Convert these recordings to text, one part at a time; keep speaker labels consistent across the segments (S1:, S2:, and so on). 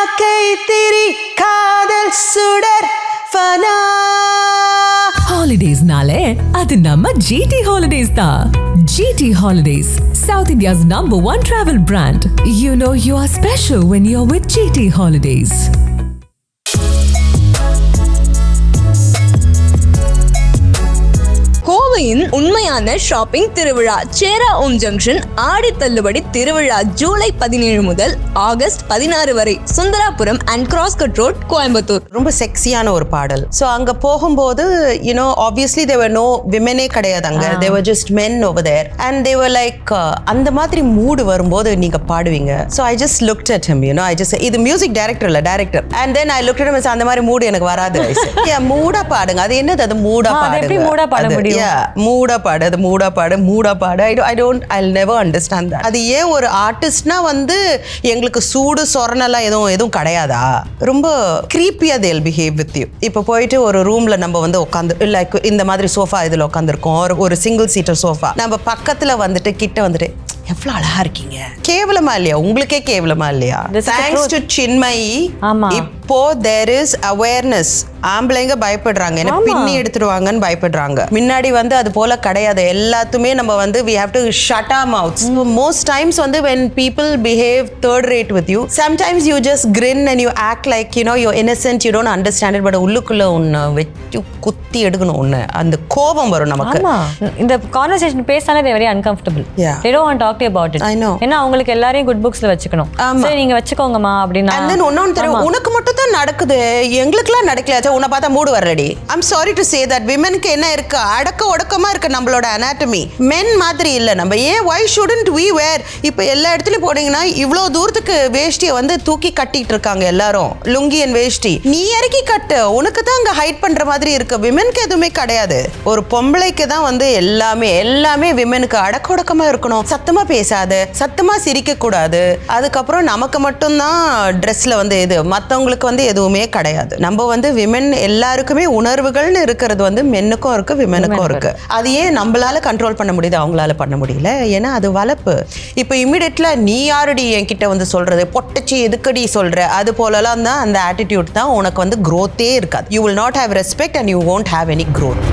S1: யாக்கை திரி காதல் சுடர் ஃபனா.
S2: ஹாலிடேஸ்னாலே அது நம்ம GT Holidays தான். GT Holidays, South India's #1 travel brand. You know you are special when you're with GT Holidays.
S3: கோவையின் உண்மையான ஷாப்பிங் திருவிழா சேரா ஓம் ஜங்ஷன் ஆடி தள்ளுபடி திருவிழா ஜூலை 17 முதல் ஆகஸ்ட் 16 வரை Sundarapuram and cross cut road, Coimbatore.
S1: ரொம்ப செக்ஸியான ஒரு பாடல். ஸோ அங்கே போகும்போது யூனோ ஆப்வியஸ்லி தேவர் நோ விமெனே கிடையாது அங்கே. There were just men over there and there were like அந்த மாதிரி மூடு வரும்போது நீங்க பாடுவீங்க. So I just looked at him, you know I just, இது மியூசிக் டைரக்டர் இல்ல director. And then I looked at him, அந்த மாதிரி மூடு எனக்கு வராது. மூடா பாடுங்க. அது என்னது? அது மூடா பாடுங்க.
S3: மூடா பாட முடியும்.
S1: மூடா பாடு, அது மூடா பாடு, மூடா பாடு. I'll never understand that. அது ஏன் ஒரு ஆர்டிஸ்ட்னா வந்து எங்களுக்கு சூடு சொரணெல்லாம் எதுவும் கிடையாதா? ரொம்ப creepy-ஆ they'll behave with you. இப்போ போயிட்டு ஒரு ரூம்ல நம்ம வந்து உட்காந்து லைக் இந்த மாதிரி சோஃபா இதில் உட்காந்துருக்கோம், ஒரு சிங்கிள் சீட்டர் சோஃபா, நம்ம பக்கத்துல வந்துட்டு கிட்ட வந்துட்டு எவ்வளோ அழகா இருக்கீங்க. கேவலமா இல்லையா? உங்களுக்கே கேவலமா இல்லையா? தேங்க்ஸ் டு சின்மயி இப்போ there is awareness. ஆம்பளைங்க பயப்படுறாங்க, என்ன பின்னி எடுத்துடுவாங்கன்னு பயப்படுறாங்க. முன்னாடி வந்து அது போல கிடையாது. எல்லாத்துமே நம்ம வந்து we have to shut our mouths. So most times வந்து when people behave third rate with you, sometimes you just grin and you act like you know you're innocent, you don't understand it, but உள்ளுக்குள்ள ஒன்று வெட்டி குத்தி எடுக்கணும். ஒன்று அந்த கோபம் வரும் நமக்கு.
S4: இந்த கான்வர்சேஷன் பேசினாலே they very uncomfortable. They don't want to talk to you about it.
S1: I know.
S4: ஏன்னா அவங்களுக்கு எல்லாரையும் குட் புக்ஸ்ல வச்சுக்கணும். சரி நீங்க வச்சுக்கோங்கம்மா அப்படின்னா.
S1: And then ஒன்னொன்னு தெரியும், உனக்கு மட்டும் தான் நடக்குது, எங்களுக்குலாம் நடக்கல. உன்னை பார்த்தா மூடு வரலடி. I'm sorry to say that விமென்க்கு என்ன இருக்கு, அடக்க ஒடுக்கமா இருக்கு நம்மளோட அனாட்டமி. மென் மாதிரி இல்லை நம்ம. ஏன் why shouldn't we wear? இப்போ எல்லா இடத்துலையும் போனீங்கன்னா இவ்வளோ தூரத்துக்கு வேஷ்டியை வந்து தூக்கி கட்டிட்டு இருக்காங்க எல்லாரும், லுங்கி அண்ட் வேஷ்டி. நீ இறக்கி கட்டு, உனக்கு தான் அங்கே ஹைட் பண்ற மாதிரி இருக்கு. விமென்க்கு எதுவுமே கிடையாது. ஒரு பொம்பளைக்கு தான் வந்து எல்லாமே விமெனுக்கு அடக்க ஒடுக்கமா இருக்கணும். சத்தமா பேசாது, சத்தமா சிரிக்க கூடாது. அதுக்கப்புறம் நமக்கு மட்டும்தான் ட்ரெஸ்ல வந்து இது, மற்றவங்களுக்கு வந்து எதுவுமே கிடையாது. நம்ம வந்து விமென் எல்லாருக்குமே உணர்வுகள்னு இருக்கிறது வந்து மென்னுக்கும் இருக்கு, விமெனுக்கும் இருக்கு. அது ஏன் நம்மளால கண்ட்ரோல் பண்ண முடியுது, அவங்களால பண்ண முடியல? ஏன்னா அது வளர்ப்பு. இப்போ இமிடியேட்ல நீ யாருடி என்கிட்ட வந்து சொல்றது, பொட்டச்சி எதுக்கடி சொல்ற, அது போலலாம் தான் அந்த ஆட்டிடியூட் தான் உனக்கு வந்து growth-ஏ இருக்காது. You will not have respect and you won't have any growth.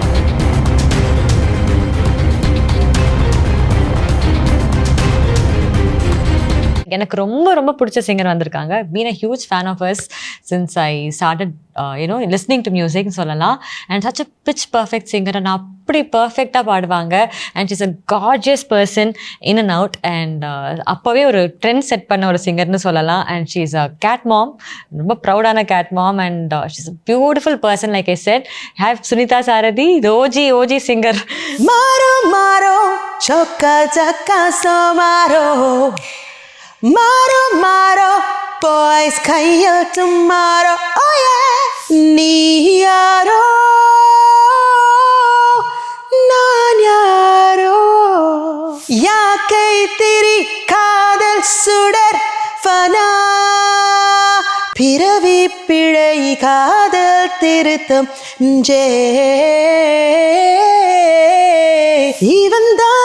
S4: எனக்கு ரொம்ப ரொம்ப பிடிச்ச சிங்கர் வந்திருக்காங்க. Been a huge fan of hers since I started listening to மியூசிக்னு சொல்லலாம். And such a pitch perfect singer. And அப்படி பர்ஃபெக்டாக பாடுவாங்க. And is a gorgeous person in and out. And அப்போவே ஒரு ட்ரெண்ட் செட் பண்ண ஒரு சிங்கர்னு சொல்லலாம். And she is a cat mom, ரொம்ப ப்ரௌடான cat mom. And she is a beautiful person. Like I said, have Sunitha Sarathi, OG singer.
S1: மாரோ மாரோ சோக்கா சக்கா சோமாரோ, மாரோ மாரோ boys கையில் tomorrow. Oh yeah, நீ யாரோ நான் யாரோ, யாக்கை திரி காதல் சுடர் ஃபனா, பிறவி பிழை காதல் திருத்தம் ஜே, இவன் தான்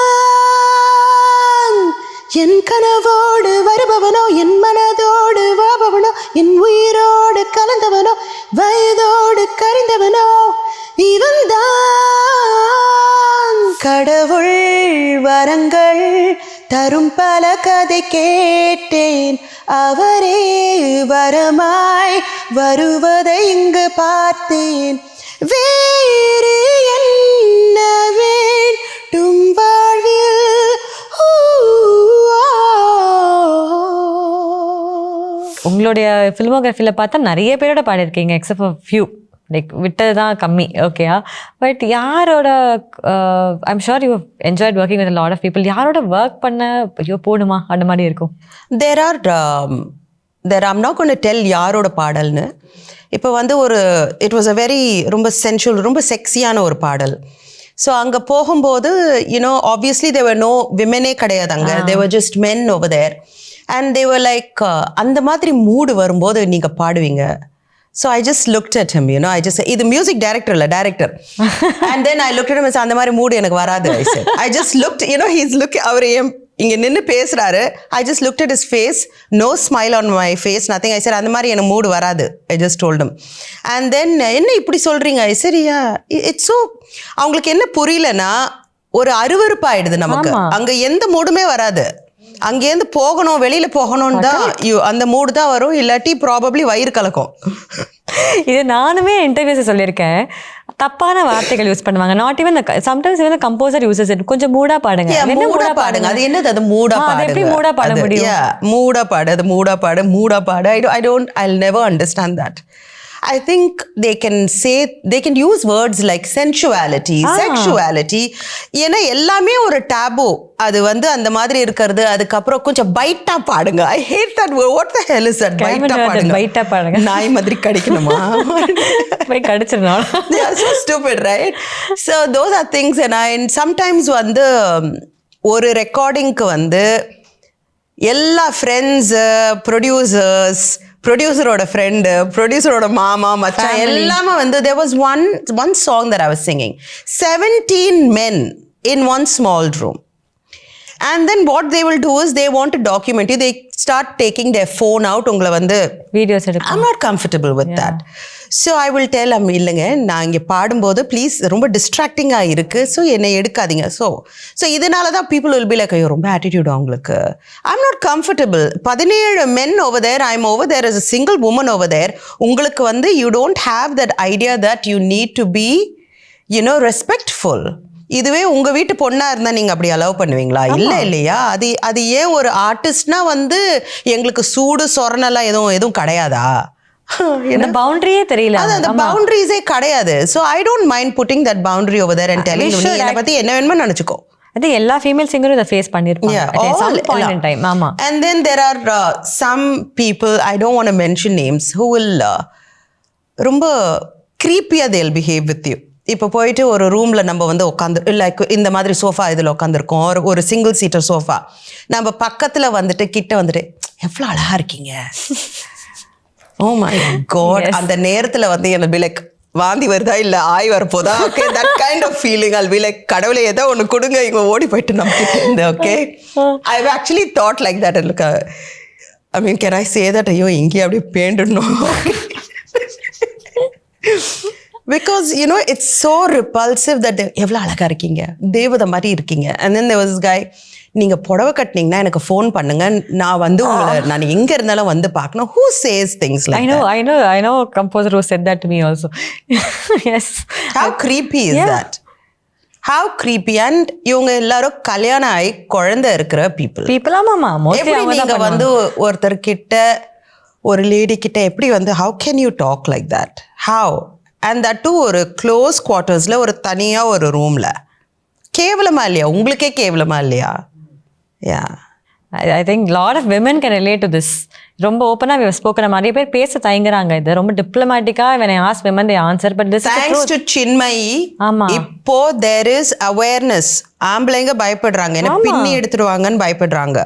S1: என் கனவோடு வருபவனோ, என் மனதோடு வாழ்பவனோ, என் உயிரோடு கலந்தவனோ, வயதோடு கரிந்தவனோ, இவன் தான் கடவுள் வரங்கள் தரும் பல கதை கேட்டேன், அவரே வரமாய் வருவதை இங்கு பார்த்தேன், வேறு என்ன வேண்டும் வாழ்வில்.
S4: உங்களுடைய ஃபிலிமோகிராஃபியில் பார்த்தா நிறைய பேரோட பாடியிருக்கீங்க, எக்ஸப்ட் ஃபார் ஃபியூ, லைக் விட்டது தான் கம்மி. ஓகேயா? பட் யாரோட, I'm sure you enjoyed working with lot of people. யாரோட ஒர்க் பண்ண ஐயோ போடுமா அந்த மாதிரி இருக்கும்?
S1: தேர் I'm not going to tell யாரோட பாடல்னு. இப்போ வந்து இட் வாஸ் அ வெரி ரொம்ப சென்சுவல், ரொம்ப செக்ஸியான ஒரு பாடல். ஸோ அங்கே போகும்போது யூனோ ஆப்வியஸ்லி தேவர் நோ விமெனே கிடையாது அங்கே. There were just men over there and there were like அந்த மாதிரி மூடு வரும்போது நீங்க பாடுவீங்க. So I just looked at him, you know, I just said, இது மியூசிக் டைரக்டர் இல்ல director. And then I looked at him and said, அந்த மாதிரி மூடு எனக்கு வராது. I said, I just looked, you know, he's looking, அவர் இங்கே நின்று பேசுகிறாரு. I just looked at his face, no smile on my face, nothing. I sir அந்த மாதிரி எனக்கு மூடு வராது. I just told him. And then என்ன இப்படி சொல்கிறீங்க? ஐ சரியா இட்ஸ் ஸோ அவங்களுக்கு என்ன புரியலன்னா ஒரு அருவருப்பாயிடுது நமக்கு. அங்கே எந்த மூடுமே வராது. அங்கேருந்து போகணும், வெளியில போகணும்னு தான் அந்த மூடு தான் வரும். இல்லாட்டி ப்ராபப்ளி வயிறு கலக்கும்.
S4: இது நானுமே இன்டர்வியூஸ் சொல்லியிருக்கேன். தப்பான வார்த்தைகள் யூஸ் பண்ணுவாங்க. Not even sometimes even composer uses it. கொஞ்சம் மூடா பாடுங்க.
S1: மூடா பாடுங்க. அது என்னது? அது மூடா பாடுங்க.
S4: எப்படி மூடா பாட முடியும்?
S1: மூடா பாடு. அது மூடா பாடு, மூடா பாடு. I'll never understand that. I think they can use words like sensuality, sexuality. ஏன்னா எல்லாமே ஒரு டாபு. அது வந்து அந்த மாதிரி இருக்கிறது. அதுக்கப்புறம் கொஞ்சம் பைட்டா பாடுங்க. I hate that word. What the hell is that? பைட்டா பாடுங்க.
S4: பைட்டா பாடுங்க.
S1: நாய் மாதிரி கடிக்கணுமா?
S4: போய் கடிச்சிடணும்.
S1: They are so stupid, right? So those are things. And sometimes வந்து ஒரு ரெக்கார்டிங்க்கு வந்து எல்லா ஃப்ரெண்ட்ஸ், ப்ரொடியூசரோட ஃப்ரெண்டு, ப்ரொடியூசரோட மாமா, மச்சான் எல்லாமே வந்து there was one song that I was singing. 17 men in one small room. And then what they will do is they want to document you. They start taking their phone out. உங்களை வந்து
S4: videos எடுக்க.
S1: I'm not comfortable with that. So I will tell them, இல்லைங்க நான் இங்கே பாடும்போது please ரொம்ப டிஸ்ட்ராக்டிங்காக இருக்குது, so என்னை எடுக்காதீங்க. ஸோ இதனால தான் people will be like, ஐயோ ரொம்ப ஆட்டிடியூட் அவங்களுக்கு. I'm not comfortable. 17 men over there, I'm over there as a single woman over there. உங்களுக்கு வந்து you don't have that idea that you need to be, respectful. இதுவே உங்க வீட்டு பொண்ணா இருந்தா நீங்க அப்படி அலோவ் பண்ணுவீங்களா? இல்லையா? அது ஏன் ஒரு ஆர்டிஸ்ட்னா வந்து எங்களுக்கு சூடு சொரணெல்லாம் எதுவும் கிடையாதா?
S4: இந்த பவுண்டரியே தெரியல.
S1: அந்த பவுண்டரிஸே கிடையாது. So I don't mind putting that boundary over there and telling you நீ என்ன பத்தி என்ன வேணுமோ நினைச்சுக்கோ.
S4: அது எல்லா ஃபீமேல் சிங்கரும் இதை ஃபேஸ் பண்ணிருப்பாங்க at some point in time. ஆமா.
S1: And then there are some people, I don't want to mention names, who will ரொம்ப creepy-ஆ they'll behave with you. இப்போ போயிட்டு ஒரு ரூமில் நம்ம வந்து உட்காந்து லைக் இந்த மாதிரி சோஃபா இதில் உட்காந்துருக்கோம், ஒரு சிங்கிள் சீட்டர் சோஃபா. நம்ம பக்கத்தில் வந்துட்டு கிட்ட வந்துட்டு எவ்வளோ அழகாக இருக்கீங்க, ஓ மை காட். அந்த நேரத்தில் வந்து எனக்கு லைக் வாந்தி வருதா இல்லை ஆய் வரப்போதா, okay that kind of feeling. I'll be like கடவுளை ஏதோ ஒன்று கொடுங்க, இங்கே ஓடி போயிட்டு நம்ம கிட்ட இருந்து. Okay I've actually thought like that. I mean, can I say that? ஐயோ இங்கேயே அப்படியே பேண்டணும். Because it's so repulsive that எவ்வளோ அழகாக இருக்கீங்க, தேவதை மாதிரி இருக்கீங்க. And then there was this guy, நீங்கள் புடவை கட்டினீங்கன்னா எனக்கு ஃபோன் பண்ணுங்க, நான் வந்து உங்களை நான் எங்கே இருந்தாலும் வந்து பார்க்கணும். Who says things like that?
S4: I know a composer who said that to me also. Yes.
S1: How creepy is that? How creepy. And இவங்க எல்லாரும் கல்யாணம் ஆகி குழந்தை இருக்கிற people.
S4: ஆமாமா.
S1: எப்படி நீங்க வந்து ஒருத்தர் கிட்ட ஒரு லேடி கிட்ட எப்படி வந்து how can you talk like that? How? And that too ஒரு க்ளோஸ் குவார்ட்டர்ஸில் ஒரு தனியாக ஒரு ரூமில். கேவலமா இல்லையா? உங்களுக்கே கேவலமா இல்லையா? Yeah.
S4: I think lot of women can relate to this. ரொம்ப ஓப்பனாக we have spoken. நிறைய பேர் பேச தயங்குறாங்க. இது ரொம்ப டிப்ளமேட்டிக்காக when I ask women they answer, but this
S1: thanks to Chinmayi,
S4: ஆமா,
S1: இப்போ there is awareness. ஆம்பளைங்க பயப்படுறாங்க, என்ன பின்னி எடுத்துருவாங்கன்னு பயப்படுறாங்க.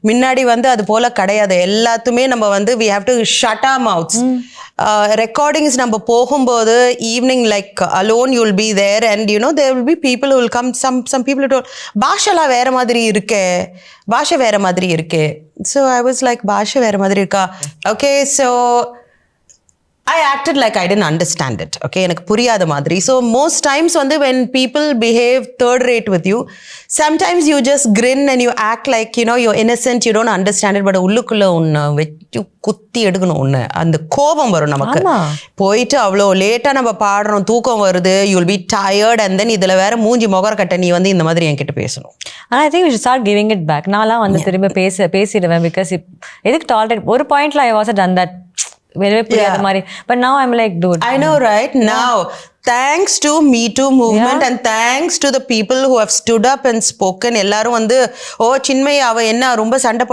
S1: முன்னாடி வந்து அது போல கிடையாது. எல்லாத்துமே நம்ம வந்து we have to shut our mouths. Recordings நம்ம போகும்போது evening like alone you will be there and there will be people will come some people to பாஷெல்லாம் வேற மாதிரி இருக்கே, பாஷை வேற மாதிரி இருக்கே. ஸோ ஐ வாஸ் லைக் பாஷை வேற மாதிரி இருக்கா? Okay so I acted like I didn't understand it. Okay, எனக்கு புரியாத மாதிரி. So most times வந்து when people behave third rate with you, sometimes you just grin and you act like you're innocent, you don't understand it, but உள்ளுக்குள்ள ஒன்று வெச்சு குத்தி எடுக்கணும். ஒன்று அந்த கோபம் வரும் நமக்கு. போயிட்டு அவ்வளோ லேட்டாக நம்ம பாடுறோம், தூக்கம் வருது, you will be tired, and then இதில் வேற மூஞ்சி முகர கட்ட நீ வந்து இந்த மாதிரி என்கிட்ட பேசணும்.
S4: ஆனால் I think we should start giving it back. நான்லாம் வந்து திரும்ப பேசிடுவேன். பிகாஸ் எதுக்கு டாலரேட் ஒரு பாயிண்ட்ல I was done that வெளியே புரியாத மாதிரி. But now I'm like, dude.
S1: I know, right? Now, thanks to Me Too movement and thanks to the people who have stood up and spoken. எல்லாரும் வந்து சின்மயி அவ என்ன ரொம்ப சண்டை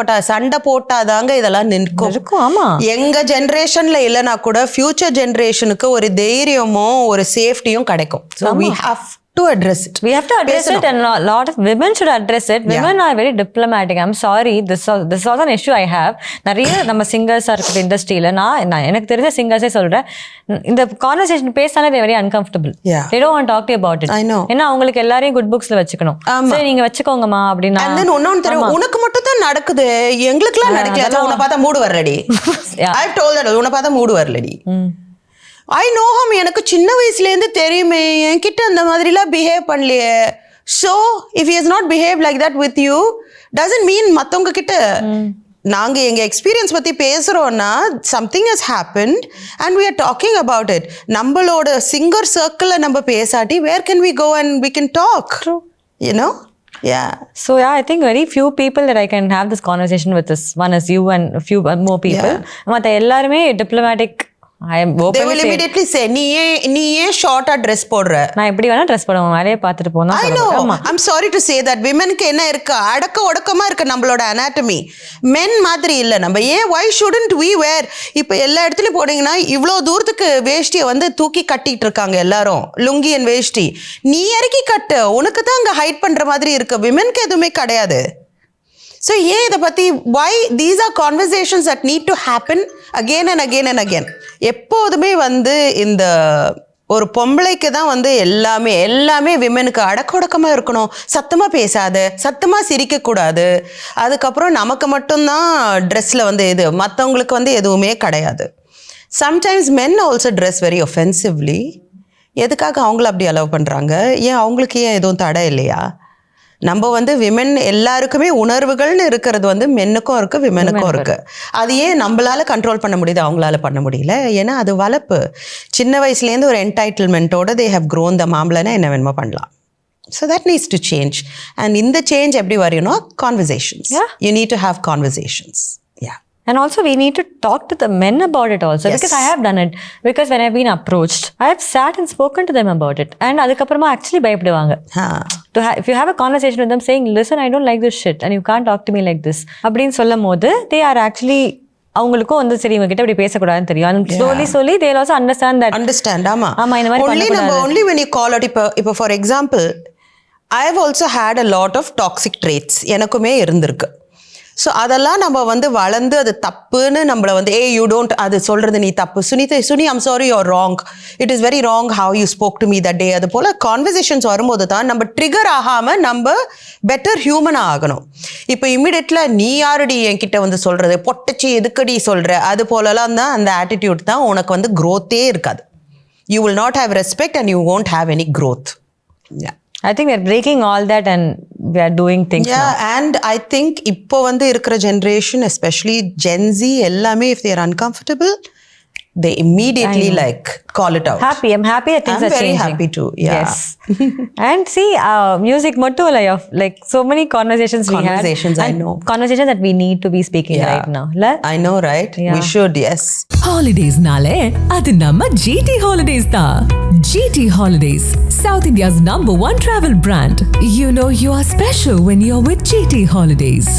S1: போட்டாதாங்க இதெல்லாம் நிற்கும்.
S4: ஆமா,
S1: எங்க ஜெனரேஷன்ல இல்லைனா கூட ஃபியூச்சர் ஜெனரேஷனுக்கு ஒரு தைரியமும் ஒரு சேஃப்டியும் கிடைக்கும். So we have to address it.
S4: We have to address it, and a lot of women should address it. Women are very diplomatic. I'm sorry, this is also an issue I have. நிறைய நம்ம சிங்கர்ஸாக இருக்கிற இண்டஸ்ட்ரியில் நான் எனக்கு தெரிஞ்ச சிங்கர்ஸே சொல்கிறேன், இந்த conversation பேசினாலே they very uncomfortable. They don't want to talk to you about it.
S1: I know.
S4: ஏன்னா அவங்களுக்கு எல்லாரையும் குட் புக்ஸ்ல வச்சுக்கணும். சரி நீங்க வச்சுக்கோங்கம்மா அப்படின்னா.
S1: And then இன்னொன்னு தெரியும், உனக்கு மட்டும் தான் நடக்குது, எங்களுக்குலாம் நடக்கல. உன்னை பார்த்தா மூடு வரலடி. I've told that, உன்னை பார்த்தா மூடு வரலடி. ஐ நோ ஹம், எனக்கு சின்ன வயசுலேருந்து தெரியுமே, என்கிட்ட அந்த மாதிரிலாம் பிஹேவ் பண்ணலையே. So if he has not behave like that with you doesn't mean மற்றவங்க கிட்ட நாங்கள் எங்கள் எக்ஸ்பீரியன்ஸ் பற்றி பேசுகிறோன்னா something has happened and we are talking about it. நம்மளோட சிங்கர் சர்க்கிளில் நம்ம பேசாட்டி where can we go and we can talk, you know? Yeah.
S4: So yeah, I think very few people that I can have this conversation with is one is you and a few more people. மற்ற எல்லாருமே diplomatic. I am open.
S1: They will immediately say, நீ ஏன் ஷார்ட்டா dress போடுற?
S4: நான் எப்படி வேணா dress போடுவேன், வேலையை பார்த்துட்டு போனா.
S1: I know. I'm sorry to say that womenக்கு என்ன இருக்கு, அடக்க ஒடுக்கமா இருக்கு நம்மளோட anatomy. men மாதிரி இல்ல நம்ம. ஏன் why shouldn't we wear? இப்போ எல்லா இடத்துலயும் போனீங்கன்னா இவ்வளோ தூரத்துக்கு வேஷ்டியை வந்து தூக்கி கட்டிட்டு இருக்காங்க எல்லாரும், லுங்கி அண்ட் வேஷ்டி. நீ இறக்கி கட்டு, உனக்கு தான் அங்கே ஹைட் பண்ற மாதிரி இருக்கு. விமென்க்கு எதுவுமே கிடையாது. ஸோ ஏன் இதை பற்றி why these are conversations that need to happen again and again and again. எப்போதுமே வந்து இந்த ஒரு பொம்பளைக்கு தான் வந்து எல்லாமே விமெனுக்கு அடக்கொடக்கமாக இருக்கணும், சத்தமாக பேசாது, சத்தமாக சிரிக்கக்கூடாது, அதுக்கப்புறம் நமக்கு மட்டும்தான் ட்ரெஸ்ஸில் வந்து இது, மற்றவங்களுக்கு வந்து எதுவுமே கிடையாது. Sometimes men also dress very offensively. எதுக்காக அவங்கள அப்படி அலோவ் பண்ணுறாங்க? ஏன் அவங்களுக்கு ஏன் எதுவும் தடை இல்லையா? நம்ம வந்து விமென் எல்லாருக்குமே உணர்வுகள்னு இருக்கிறது வந்து மென்னுக்கும் இருக்கு, விமெனுக்கும் இருக்கு. அது ஏன் நம்மளால கண்ட்ரோல் பண்ண முடியுது, அவங்களால பண்ண முடியல? ஏன்னா அது வளர்ப்பு. சின்ன வயசுலேருந்து ஒரு என்டைட்டில்மெண்ட்டோட தே ஹவ் க்ரோன் த மாம்பளைனா என்ன வேணுமோ பண்ணலாம். So that needs to change. And இந்த சேஞ்ச் எப்படி வரையணும்? Conversations. You need to have conversations.
S4: And also we need to talk to the men about it also. Yes. Because I have done it. Because when I've been approached, I have sat and spoken to them about it. And அதுக்கப்புறமா actually பயப்படுவாங்க. If you have a conversation with them saying, listen, I don't like this shit and you can't talk to me like this அப்படின்னு சொல்லும் போது they are actually அவங்களுக்கும் வந்து சரி இவங்க கிட்ட இப்படி பேசக்கூடாதுன்னு தெரியும். And slowly they'll also understand
S1: ஆமா
S4: இந்த மாதிரி பண்ணக்கூடாது.
S1: Only when you call out, இப்போ for example, I have also had a lot of toxic traits. எனக்குமே இருந்திருக்கு. ஸோ அதெல்லாம் நம்ம வந்து வளர்ந்து அது தப்புன்னு நம்மளை வந்து யூ டோன்ட், அது சொல்கிறது நீ தப்பு, சுனி I'm sorry you're wrong, it is very wrong how you spoke to me that day. அது போல் கான்வர்சேஷன்ஸ் வரும்போது தான் நம்ம ட்ரிகர் ஆகாமல் நம்ம பெட்டர் ஹியூமனாக ஆகணும். இப்போ இம்மிடியட்ல நீ யாருடி என்கிட்ட வந்து சொல்கிறது, பொட்டச்சி எதுக்கடி சொல்கிற, அது போலலாம் தான் அந்த ஆட்டிடியூட் தான் உனக்கு வந்து க்ரோத்தே இருக்காது. You will not have respect and you won't have any growth.
S4: I think we are breaking all that and we are doing things now.
S1: And I think இப்போ வந்து இருக்கிற generation, especially Gen Z, எல்லாமே if they are uncomfortable, they immediately like call it out.
S4: I'm happy that things are changing.
S1: I'm very happy too.
S4: Yes. And see, music motto like so many conversations we had.
S1: I know.
S4: Conversations that we need to be speaking right now.
S1: I know, right? We should, yes.
S2: Holidays naale adu namma GT Holidays da. GT Holidays, South India's #1 travel brand. You know you are special when you're with GT Holidays.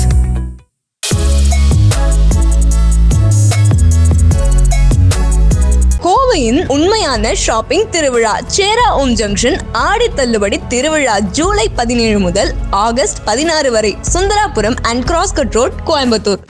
S3: கோவையின் உண்மையான shopping திருவிழா சேரா ஓம் junction ஆடி தள்ளுபடி திருவிழா ஜூலை 17 முதல் August 16 வரை Sundarapuram and cross cut road, Coimbatore.